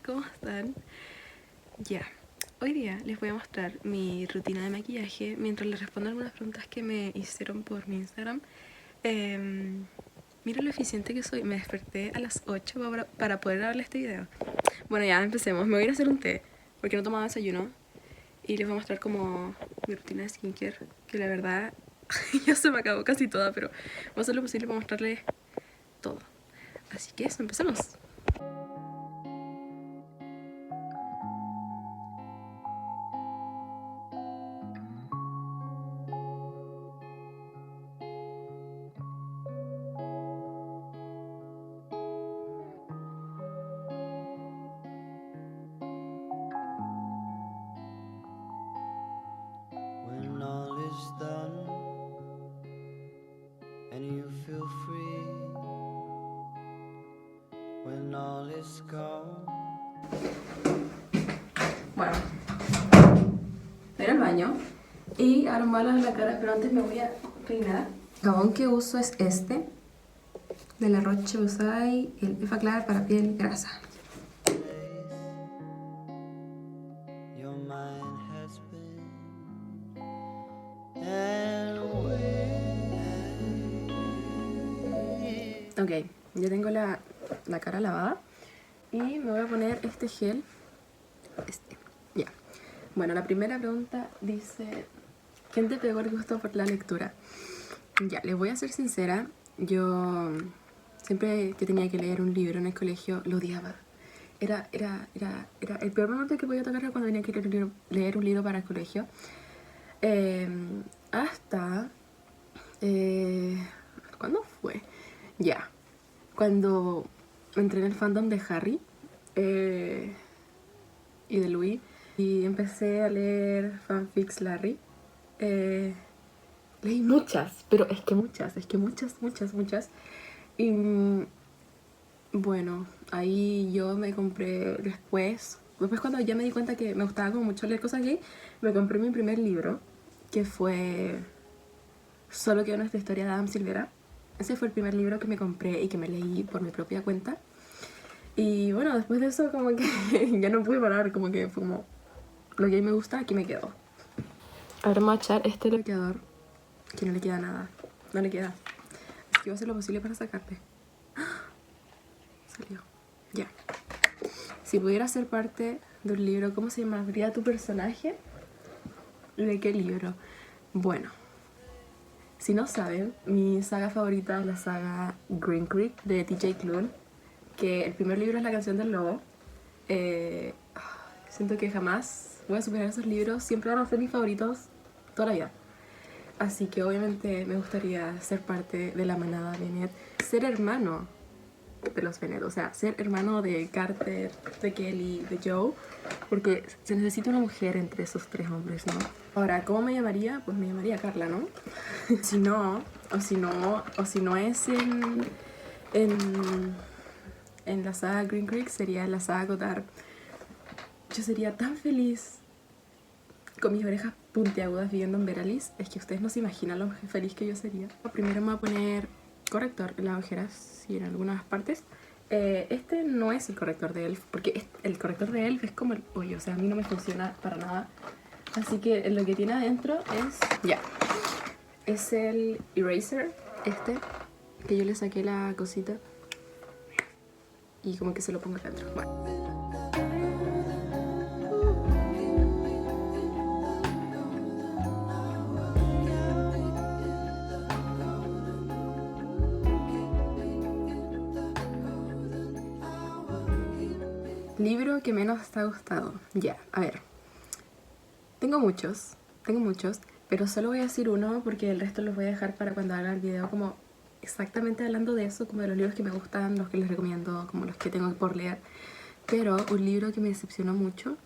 ¿cómo están? Ya, hoy día les voy a mostrar mi rutina de maquillaje mientras les respondo algunas preguntas que me hicieron por mi Instagram. Miren lo eficiente que soy, me desperté a las 8 para poder grabarle este video. Bueno, ya empecemos, me voy a ir a hacer un té porque no tomaba desayuno y les voy a mostrar como mi rutina de skincare, que la verdad ya se me acabó casi toda, pero voy a hacer lo posible para mostrarles todo. Así que eso, empecemos. When all is done and you feel free, when all is gone. Bueno, voy al baño y ahora me voy a lavar la cara, pero antes me voy a peinar. El jabón que uso es este, de la Roche-Posay, el Effaclar para piel grasa. Your mind has been and Ok, ya tengo la cara lavada y me voy a poner este gel. Ya. Bueno, la primera pregunta dice: ¿quién te pegó el gusto por la lectura? Ya, les voy a ser sincera. Yo siempre que tenía que leer un libro en el colegio lo odiaba. Era el peor momento que podía tocar era cuando tenía que leer un libro para el colegio. Hasta... ¿cuándo fue? Ya. Cuando entré en el fandom de Harry y de Louis y empecé a leer fanfics Larry. Leí muchas, pero es que muchas. Y bueno, ahí yo me compré después cuando ya me di cuenta que me gustaba como mucho leer cosas gay, me compré mi primer libro, que fue Solo que nuestra historia de Adam Silvera. Ese fue el primer libro que me compré y que me leí por mi propia cuenta. Y bueno, después de eso como que ya no pude parar, como que fue como lo que a mí me gusta, aquí me quedo. Ahora vamos a echar este bloqueador, que no le queda nada, no le queda. Así que voy a hacer lo posible para sacarte. Salió. Ya. Si pudiera ser parte de un libro, ¿cómo se llamaría tu personaje? ¿De qué libro? Bueno, si no saben, mi saga favorita es la saga Green Creek de TJ Klune, que el primer libro es La canción del lobo. Siento que jamás voy a superar esos libros, siempre van a ser mis favoritos toda la vida. Así que obviamente me gustaría ser parte de la manada Bennett, ser hermano de los Bennett, o sea, ser hermano de Carter, de Kelly, de Joe, porque se necesita una mujer entre esos tres hombres, ¿no? Ahora, ¿cómo me llamaría? Pues me llamaría Carla, ¿no? Si no es en la saga Green Creek, sería en la saga Goddard. Yo sería tan feliz con mis orejas puntiagudas viviendo en Veralis. Es que ustedes no se imaginan lo feliz que yo sería. Primero me voy a poner corrector en las ojeras y en algunas partes. Este no es el corrector de ELF, porque el corrector de ELF es como el pollo, o sea, a mí no me funciona para nada. Así que lo que tiene adentro es... ya. Es el eraser, que yo le saqué la cosita y como que se lo pongo acá adentro. Bueno. Libro que menos te ha gustado. Ya, a ver. Tengo muchos, pero solo voy a decir uno porque el resto los voy a dejar para cuando haga el video como exactamente hablando de eso, como de los libros que me gustan, los que les recomiendo, como los que tengo por leer. Pero un libro que me decepcionó mucho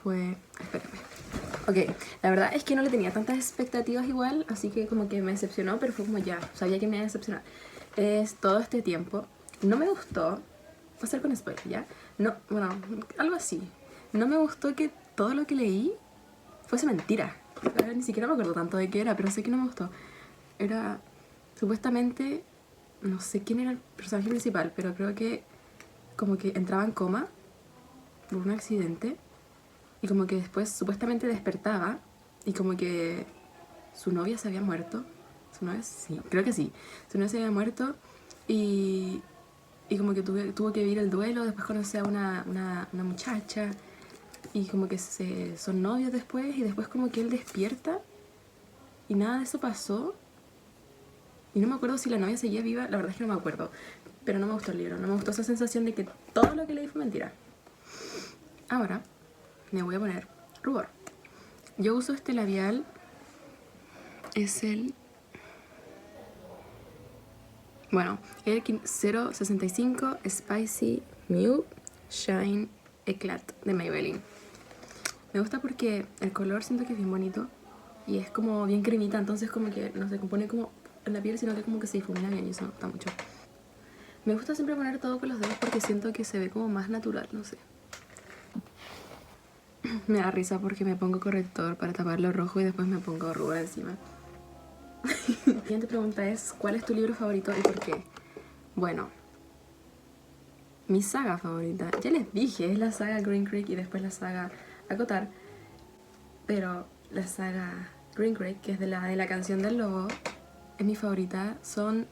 fue... espérame. Ok, la verdad es que no le tenía tantas expectativas igual, así que como que me decepcionó, pero fue como ya, sabía que me iba a decepcionar. Es Todo este tiempo. No me gustó, voy a hacer con spoiler, ¿ya? No, bueno, algo así. No me gustó que todo lo que leí fuese mentira. Ni siquiera me acuerdo tanto de qué era, pero sé que no me gustó. Era supuestamente, no sé quién era el personaje principal, pero creo que como que entraba en coma por un accidente y como que después supuestamente despertaba y como que su novia se había muerto. ¿Su novia? Sí, creo que sí. Su novia se había muerto y como que tuvo que vivir el duelo, después conocí a una muchacha y como que son novios después y después como que él despierta y nada de eso pasó. Y no me acuerdo si la novia seguía viva, la verdad es que no me acuerdo. Pero no me gustó el libro, no me gustó esa sensación de que todo lo que leí fue mentira. Ahora me voy a poner rubor. Yo uso este labial, es el... Bueno, Erkin 065 Spicy Mule Shine Eclat de Maybelline. Me gusta porque el color siento que es bien bonito y es como bien cremita, entonces como que no se compone como en la piel, sino que como que se difumina bien y eso me gusta mucho. Me gusta siempre poner todo con los dedos porque siento que se ve como más natural, no sé. Me da risa porque me pongo corrector para tapar lo rojo y después me pongo rubor encima. La siguiente pregunta es, ¿cuál es tu libro favorito y por qué? Bueno, mi saga favorita, ya les dije, es la saga Green Creek y después la saga Acotar. Pero la saga Green Creek, que es de la canción del lobo, es mi favorita. Son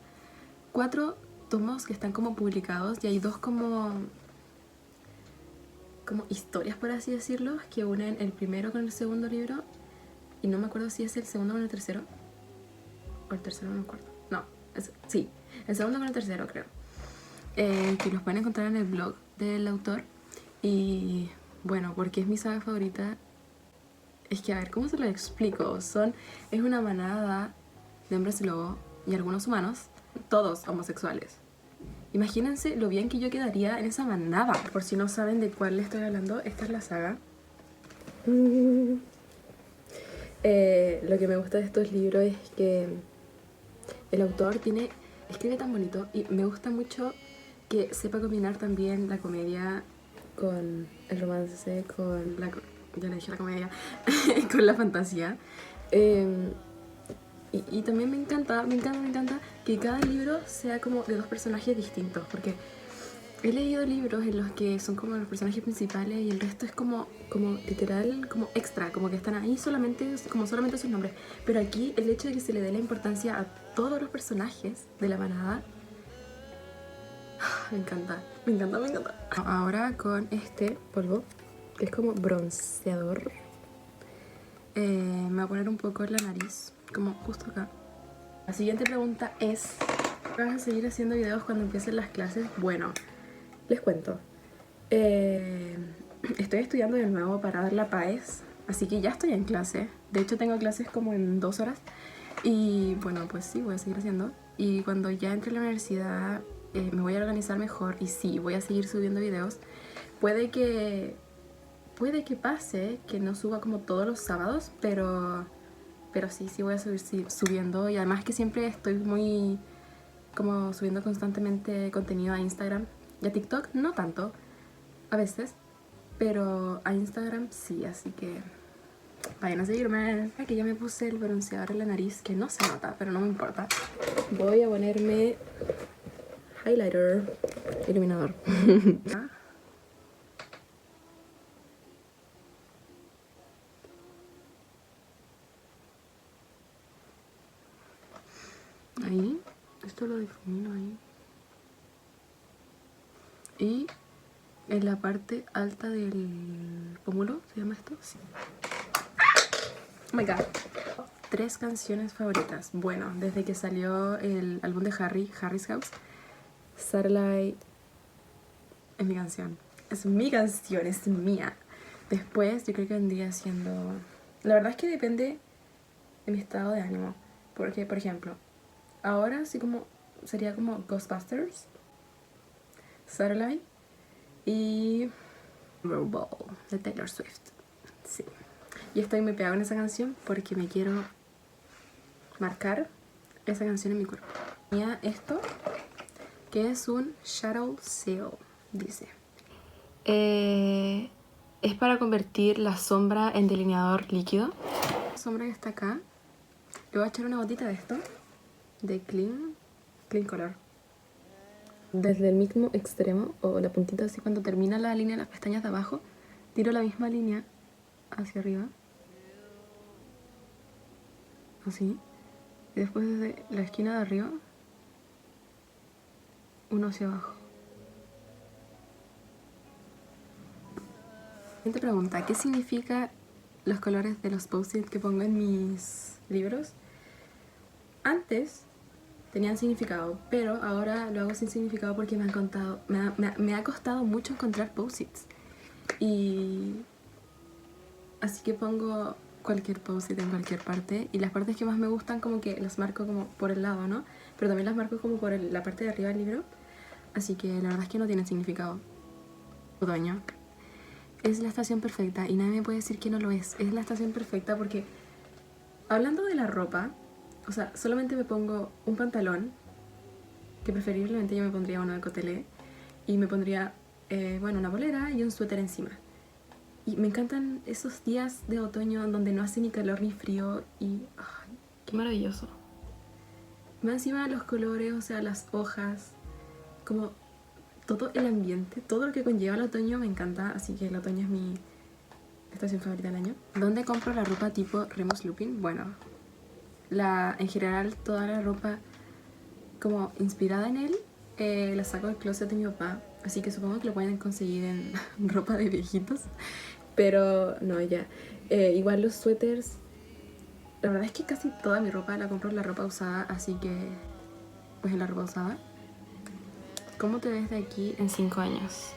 4 tomos que están como publicados y hay 2 como historias, por así decirlo, que unen el primero con el segundo libro. Y no me acuerdo si es el segundo con el tercero. O el tercero, no me acuerdo. No, sí, el segundo con el tercero, creo. Que los pueden encontrar en el blog del autor. Y bueno, porque es mi saga favorita. Es que, a ver, ¿cómo se lo explico? Es una manada de hombres lobo y algunos humanos, todos homosexuales. Imagínense lo bien que yo quedaría en esa manada. Por si no saben de cuál les estoy hablando, esta es la saga. Lo que me gusta de estos libros es que el autor escribe tan bonito y me gusta mucho que sepa combinar también la comedia con el romance, ya le dije la comedia, con la fantasía. Y también me encanta que cada libro sea como de 2 personajes distintos, porque he leído libros en los que son como los personajes principales y el resto es como literal, como extra, como que están ahí solamente sus nombres. Pero aquí el hecho de que se le dé la importancia a todos los personajes de la manada, me encanta. Ahora con este polvo, que es como bronceador, me voy a poner un poco en la nariz, como justo acá. La siguiente pregunta es, ¿vas a seguir haciendo videos cuando empiecen las clases? Bueno, les cuento. Estoy estudiando de nuevo para dar la PAES, así que ya estoy en clase. De hecho, tengo clases como en 2 horas. Y bueno, pues sí, voy a seguir haciendo. Y cuando ya entre a la universidad, me voy a organizar mejor. Y sí, voy a seguir subiendo videos. Puede que pase que no suba como todos los sábados, pero sí voy a seguir subiendo. Y además que siempre estoy muy como subiendo constantemente contenido a Instagram y a TikTok, no tanto, a veces, pero a Instagram sí, así que vayan a seguirme. Aquí ya me puse el bronceador en la nariz, que no se nota, pero no me importa. Voy a ponerme highlighter, iluminador. Ahí, esto lo difumino ahí. Y en la parte alta del pómulo, ¿se llama esto? Sí. Oh my god. 3 canciones favoritas. Bueno, desde que salió el álbum de Harry's House, Starlight es mi canción. Es mi canción, es mía. Después yo creo que vendría siendo... La verdad es que depende de mi estado de ánimo. Porque, por ejemplo, ahora sí como sería como Ghostbusters, Starlight y Rollerball de Taylor Swift. Sí. Y estoy muy pegada en esa canción porque me quiero marcar esa canción en mi cuerpo. Tenía esto, que es un Shadow Seal, dice. Es para convertir la sombra en delineador líquido. La sombra que está acá, le voy a echar una gotita de esto, de Clean Color. desde el mismo extremo, o la puntita así cuando termina la línea de las pestañas de abajo, tiro la misma línea hacia arriba, así, y después desde la esquina de arriba, uno hacia abajo. Siguiente pregunta, ¿qué significa los colores de los post-it que pongo en mis libros? Antes tenían significado, pero ahora lo hago sin significado porque me ha costado mucho encontrar post-its. Y así que pongo cualquier post-it en cualquier parte, y las partes que más me gustan como que las marco como por el lado, ¿no? Pero también las marco como por la parte de arriba del libro. Así que la verdad es que no tienen significado. Otoño. Es la estación perfecta y nadie me puede decir que no lo es. Es la estación perfecta porque, hablando de la ropa, o sea, solamente me pongo un pantalón, que preferiblemente yo me pondría uno de cotelé, y me pondría, bueno, una polera y un suéter encima. Y me encantan esos días de otoño donde no hace ni calor ni frío y... ¡ay, qué maravilloso! Más encima los colores, o sea, las hojas, como todo el ambiente, todo lo que conlleva el otoño me encanta, así que el otoño es mi estación favorita del año. ¿Dónde compro la ropa tipo Remus Lupin? Bueno, en general toda la ropa como inspirada en él la saco del closet de mi papá, así que supongo que lo pueden conseguir en ropa de viejitos, pero no, ya. Igual los suéteres, la verdad es que casi toda mi ropa la compro en la ropa usada, así que pues en la ropa usada. ¿Cómo te ves de aquí en 5 años?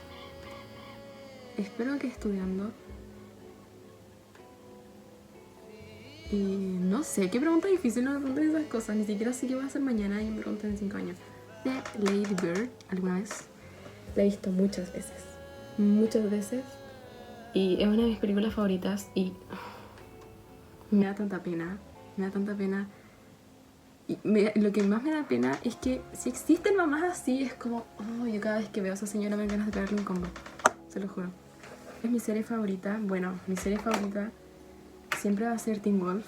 Espero que estudiando. Y no sé, qué pregunta difícil, no me pregunten esas cosas. Ni siquiera sé qué voy a hacer mañana y me preguntan en 5 años. ¿De Lady Bird alguna vez? La he visto muchas veces. Muchas veces. Y es una de mis películas favoritas y me da tanta pena. Me da tanta pena. Y lo que más me da pena es que si existen mamás así, es como, oh, yo cada vez que veo a esa señora me dan ganas de pegarle un combo. Se lo juro. Es mi serie favorita. Bueno, mi serie favorita siempre va a ser Teen Wolf.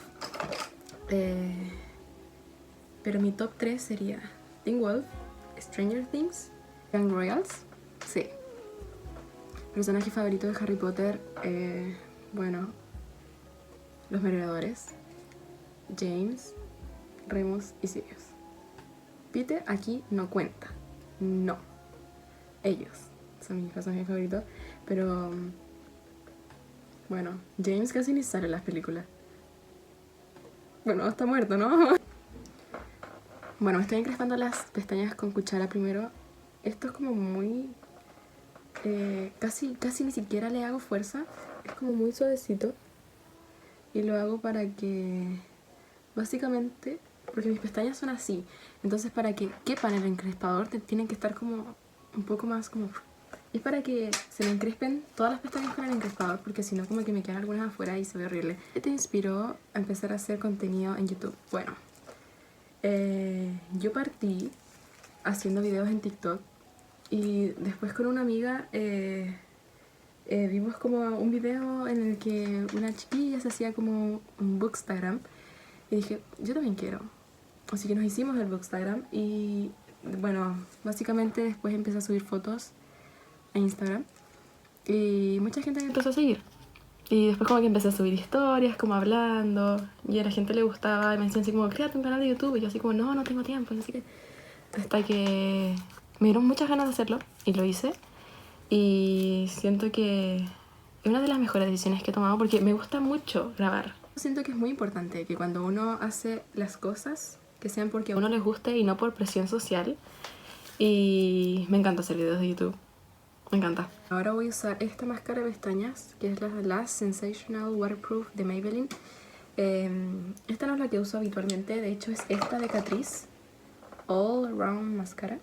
Pero mi top 3 sería Teen Wolf, Stranger Things, Young Royals. Sí. Personaje favorito de Harry Potter, bueno, los merodeadores, James, Remus y Sirius. Peter aquí no cuenta. No. Ellos son mis personajes favoritos. Pero bueno, James casi ni sale en las películas. Bueno, está muerto, ¿no? Bueno, me estoy encrespando las pestañas con cuchara primero. Esto es como muy... casi ni siquiera le hago fuerza. Es como muy suavecito. Y lo hago para que... Básicamente, porque mis pestañas son así. Entonces para que quepan en el encrespador tienen que estar como un poco más como... Es para que se me encrespen todas las pestañas con el encrespador, porque si no como que me quedan algunas afuera y se ve horrible. ¿Qué te inspiró a empezar a hacer contenido en YouTube? Bueno, yo partí haciendo videos en TikTok y después con una amiga vimos como un video en el que una chiquilla se hacía como un bookstagram y dije, yo también quiero. Así que nos hicimos el bookstagram y bueno, básicamente después empecé a subir fotos a Instagram y mucha gente me empezó a seguir. Y después como que empecé a subir historias, como hablando, y a la gente le gustaba, y me decían así como, créate un canal de YouTube, y yo así como, no tengo tiempo, así que... Hasta que me dieron muchas ganas de hacerlo, y lo hice, y siento que es una de las mejores decisiones que he tomado, porque me gusta mucho grabar. Siento que es muy importante que cuando uno hace las cosas, que sean porque a uno les guste y no por presión social, y me encanta hacer videos de YouTube. Me encanta. Ahora voy a usar esta máscara de pestañas, que es la Last Sensational Waterproof de Maybelline. Esta no es la que uso habitualmente, de hecho es esta de Catrice, All Round Mascara.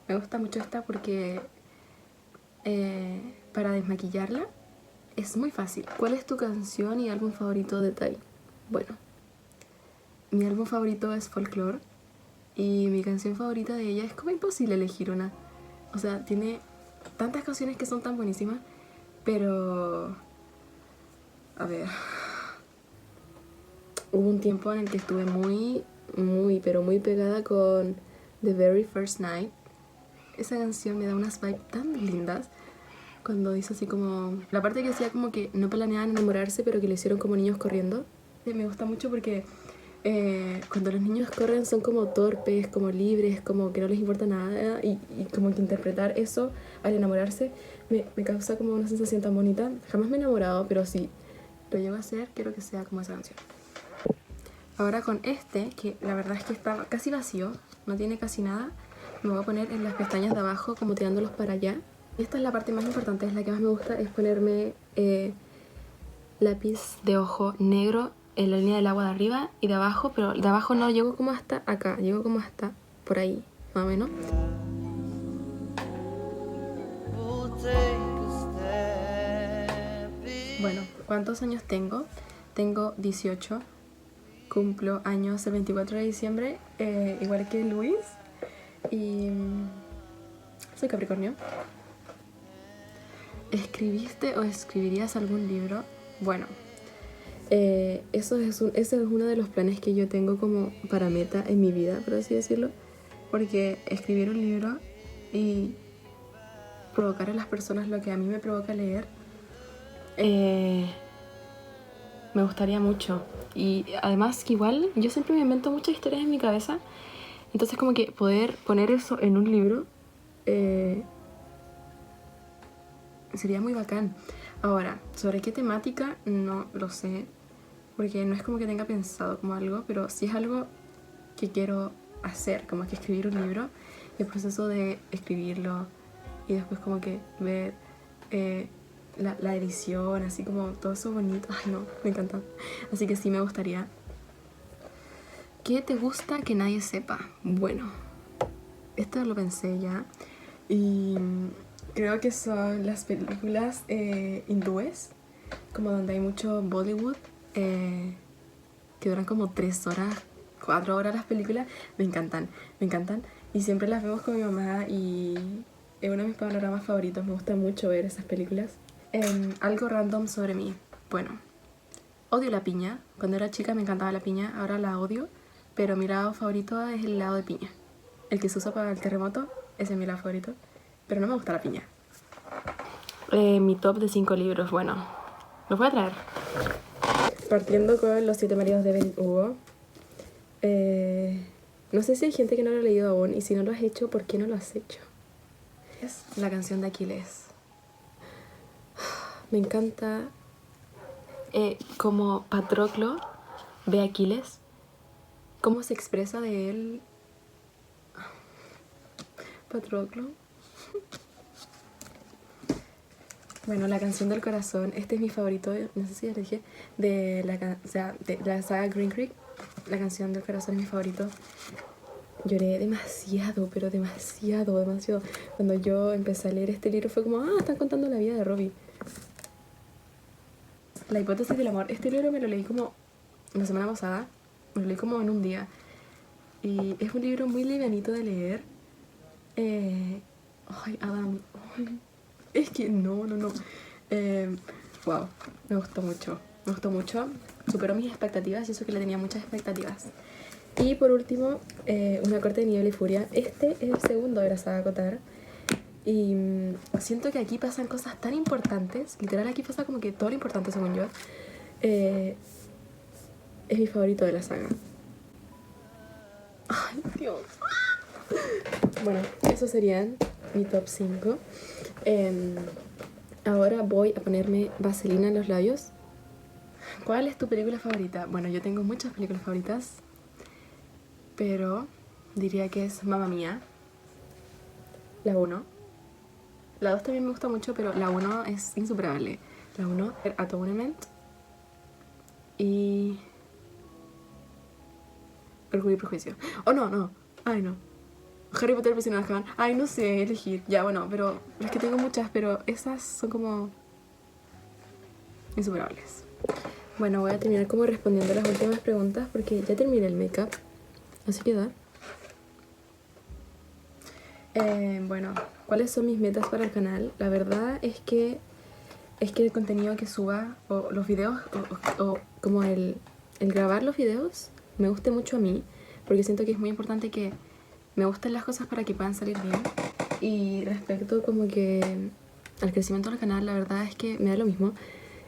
Me gusta mucho esta porque para desmaquillarla es muy fácil. ¿Cuál es tu canción y álbum favorito de Tai? Bueno, mi álbum favorito es Folklore y mi canción favorita de ella es como imposible elegir una. O sea, tiene tantas canciones que son tan buenísimas, pero... A ver... Hubo un tiempo en el que estuve muy, pero muy pegada con The Very First Night, esa canción me da unas vibes tan lindas. Cuando dice así como... La parte que decía como que no planeaban enamorarse, pero que lo hicieron como niños corriendo. Me gusta mucho porque cuando los niños corren son como torpes, como libres, como que no les importa nada. Y como que interpretar eso al enamorarse me causa como una sensación tan bonita. Jamás me he enamorado, pero si lo llego a hacer, quiero que sea como esa canción. Ahora con este, que la verdad es que está casi vacío, no tiene casi nada, me voy a poner en las pestañas de abajo como tirándolos para allá. Esta es la parte más importante, es la que más me gusta, es ponerme lápiz de ojo negro en la línea del agua de arriba y de abajo, pero de abajo no, llego como hasta acá, llego como hasta por ahí, más o menos. We'll take a step. Bueno, ¿cuántos años tengo? Tengo 18, cumplo años el 24 de diciembre, igual que Luis, y soy Capricornio. ¿Escribiste o escribirías algún libro? Bueno, eso es uno de los planes que yo tengo como para meta en mi vida, por así decirlo. Porque escribir un libro y provocar a las personas lo que a mí me provoca leer, me gustaría mucho. Y además que igual yo siempre me invento muchas historias en mi cabeza. Entonces como que poder poner eso en un libro... sería muy bacán. Ahora, ¿sobre qué temática? No lo sé, porque no es como que tenga pensado como algo, pero sí es algo que quiero hacer, como que escribir un libro y el proceso de escribirlo y después como que ver la edición, así como todo eso bonito. Ay no, me encanta. Así que sí me gustaría. ¿Qué te gusta que nadie sepa? Bueno, esto lo pensé ya y creo que son las películas hindúes, como donde hay mucho Bollywood, que duran como 3 horas, 4 horas las películas. Me encantan, me encantan. Y siempre las vemos con mi mamá y es uno de mis panoramas favoritos. Me gusta mucho ver esas películas. Algo random sobre mí. Bueno, odio la piña. Cuando era chica me encantaba la piña, ahora la odio. Pero mi helado favorito es el helado de piña. El que se usa para el terremoto, ese es mi helado favorito. Pero no me gusta la piña. Mi top de 5 libros, bueno, los voy a traer. Partiendo con Los 7 maridos de Ben Hugo. No sé si hay gente que no lo ha leído aún, y si no lo has hecho, ¿por qué no lo has hecho? Es la canción de Aquiles. Me encanta como Patroclo ve a Aquiles, cómo se expresa de él. Patroclo. Bueno, la canción del corazón, este es mi favorito, no sé si ya le dije, de la saga Green Creek. La canción del corazón es mi favorito. Lloré demasiado, pero demasiado, demasiado. Cuando yo empecé a leer este libro fue como, están contando la vida de Robbie. La hipótesis del amor, este libro me lo leí como la semana pasada, me lo leí como en un día. Y es un libro muy livianito de leer. Ay, Adam, ay. Es que no. Wow, me gustó mucho. Superó mis expectativas y eso que le tenía muchas expectativas. Y por último, Una corte de niebla y furia. Este es el segundo de la saga Kotar. Y siento que aquí pasan cosas tan importantes. Literal, aquí pasa como que todo lo importante, según yo. Es mi favorito de la saga. Ay, Dios. Bueno, esos serían mi top 5. Ahora voy a ponerme vaselina en los labios. ¿Cuál es tu película favorita? Bueno, yo tengo muchas películas favoritas, pero diría que es Mamma Mía, la 1. La 2 también me gusta mucho, pero la 1 es insuperable. La 1, Atonement y Orgullo y Prejuicio. Oh, no. Ay, no. Harry Potter, Prisionero de Azkaban. Ay, no sé elegir. Ya, bueno, pero es que tengo muchas, pero esas son como insuperables. Bueno, voy a terminar como respondiendo las últimas preguntas porque ya terminé el make-up. Así queda. Bueno, ¿cuáles son mis metas para el canal? La verdad es que el contenido que suba, o los videos, o como el grabar los videos, me guste mucho a mí, porque siento que es muy importante que me gusten las cosas para que puedan salir bien. Y respecto como que al crecimiento del canal, la verdad es que me da lo mismo.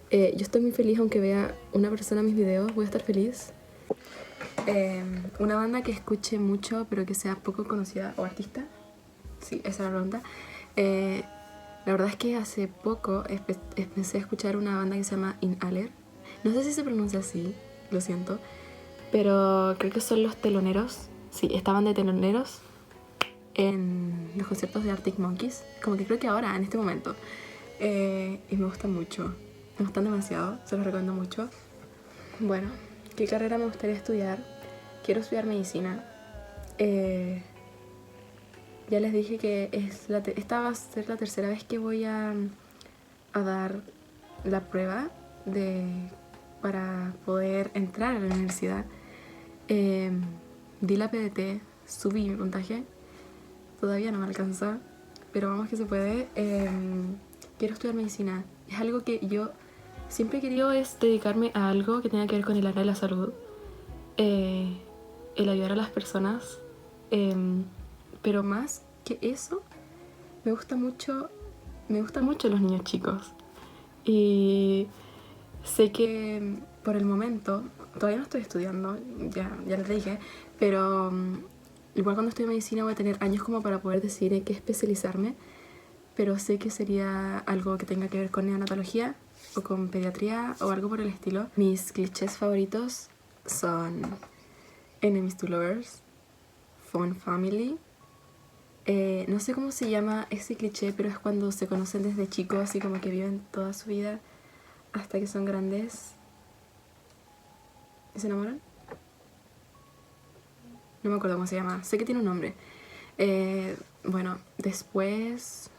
Yo estoy muy feliz aunque vea una persona mis videos, voy a estar feliz. Una banda que escuche mucho pero que sea poco conocida o artista. Sí, esa es la pregunta. La verdad es que hace poco empecé a escuchar una banda que se llama Inhaler. No sé si se pronuncia así, lo siento. Pero creo que son los teloneros. Sí, esta banda de teloneros en los conciertos de Arctic Monkeys. Como que creo que ahora, en este momento. Y me gustan mucho. Me gustan demasiado, se los recomiendo mucho. Bueno, ¿qué carrera me gustaría estudiar? Quiero estudiar medicina. Ya les dije que esta va a ser la tercera vez que voy a dar la prueba para poder entrar a la universidad. Di la PDT, subí mi puntaje. Todavía no me alcanza, pero vamos que se puede. Quiero estudiar medicina. Es algo que yo siempre he querido, es dedicarme a algo que tenga que ver con el área de la salud. El ayudar a las personas. Pero más que eso, me gustan mucho los niños chicos. Y sé que por el momento, todavía no estoy estudiando, ya les dije, pero igual cuando estudie medicina voy a tener años como para poder decidir en qué especializarme, pero sé que sería algo que tenga que ver con neonatología o con pediatría o algo por el estilo. Mis clichés favoritos son Enemies to Lovers, Fun Family. No sé cómo se llama ese cliché, pero es cuando se conocen desde chicos y como que viven toda su vida hasta que son grandes y se enamoran. No me acuerdo cómo se llama, sé que tiene un nombre. Bueno, después...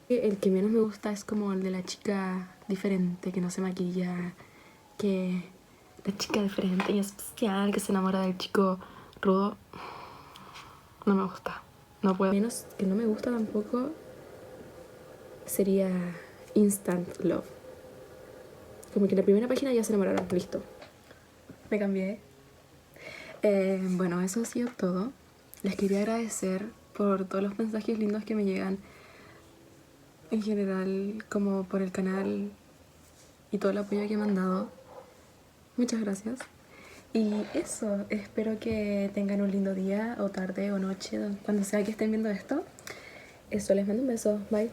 el que menos me gusta es como el de la chica diferente, que no se maquilla, que... La chica diferente y especial que se enamora del chico rudo. No me gusta, no puedo. Menos que no me gusta tampoco sería Instant Love. Como que en la primera página ya se enamoraron, listo. Me cambié. Bueno, eso ha sido todo. Les quería agradecer por todos los mensajes lindos que me llegan en general, como por el canal y todo el apoyo que me han dado. Muchas gracias. Y eso, espero que tengan un lindo día o tarde o noche, cuando sea que estén viendo esto. Eso, les mando un beso. Bye.